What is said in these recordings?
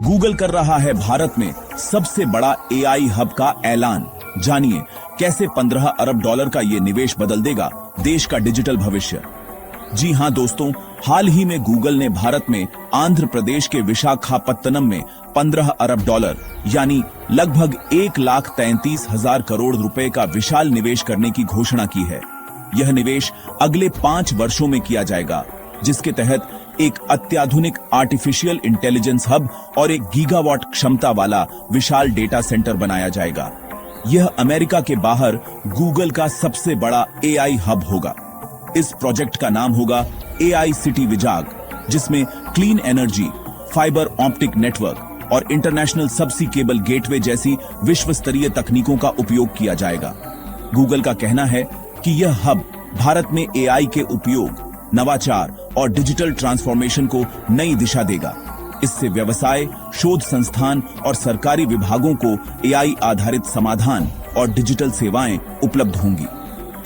Google कर रहा है भारत में सबसे बड़ा एआई हब का ऐलान। जानिए कैसे 15 अरब डॉलर का ये निवेश बदल देगा देश का डिजिटल भविष्य। जी हां दोस्तों, हाल ही में गूगल ने भारत में आंध्र प्रदेश के विशाखापत्तनम में 15 अरब डॉलर यानी लगभग 1,33,000 करोड़ रुपए का विशाल निवेश करने की घोषणा की है। यह निवेश अगले 5 वर्षों में किया जाएगा, जिसके तहत एक अत्याधुनिक आर्टिफिशियल इंटेलिजेंस हब और 1 गीगावाट क्षमता वाला विशाल डेटा सेंटर बनाया जाएगा। यह अमेरिका के बाहर गूगल का सबसे बड़ा एआई हब होगा। इस प्रोजेक्ट का नाम होगा एआई सिटी विजाग, जिसमें clean energy, fibre optic network और इंटरनेशनल सबसी केबल गेटवे जैसी विश्व स्तरीय तकनीकों का उपयोग किया जाएगा। गूगल का कहना है कि यह हब भारत में एआई के उपयोग, नवाचार और डिजिटल ट्रांसफॉर्मेशन को नई दिशा देगा। इससे व्यवसाय, शोध संस्थान और सरकारी विभागों को एआई आधारित समाधान और डिजिटल सेवाएं उपलब्ध होंगी।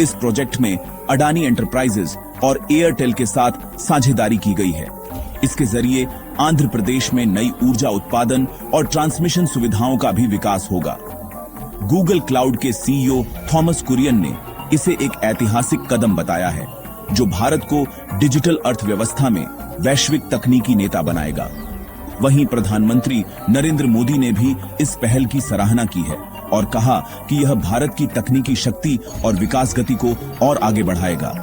इस प्रोजेक्ट में अडानी एंटरप्राइजेज और एयरटेल के साथ साझेदारी की गई है। इसके जरिए आंध्र प्रदेश में नई ऊर्जा उत्पादन और ट्रांसमिशन सुविधाओं का भी विकास होगा। गूगल क्लाउड के सीईओ थॉमस कुरियन ने इसे एक ऐतिहासिक कदम बताया है, जो भारत को डिजिटल अर्थव्यवस्था में वैश्विक तकनीकी नेता बनाएगा। वहीं प्रधानमंत्री नरेंद्र मोदी ने भी इस पहल की सराहना की है और कहा कि यह भारत की तकनीकी शक्ति और विकास गति को और आगे बढ़ाएगा।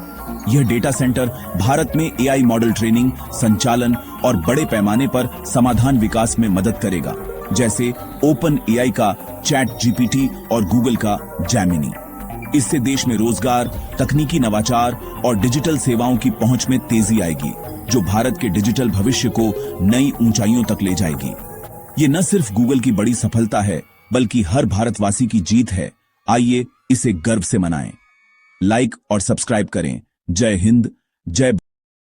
यह डेटा सेंटर भारत में एआई मॉडल ट्रेनिंग, संचालन और बड़े पैमाने पर समाधान विकास में मदद करेगा, जैसे ओपन एआई का चैट जीपीटी और गूगल का जेमिनी। इससे देश में रोजगार, तकनीकी नवाचार और डिजिटल सेवाओं की पहुंच में तेजी आएगी, जो भारत के डिजिटल भविष्य को नई ऊंचाइयों तक ले जाएगी। ये न सिर्फ गूगल की बड़ी सफलता है, बल्कि हर भारतवासी की जीत है। आइए इसे गर्व से मनाएं। लाइक और सब्सक्राइब करें। जय हिंद, जय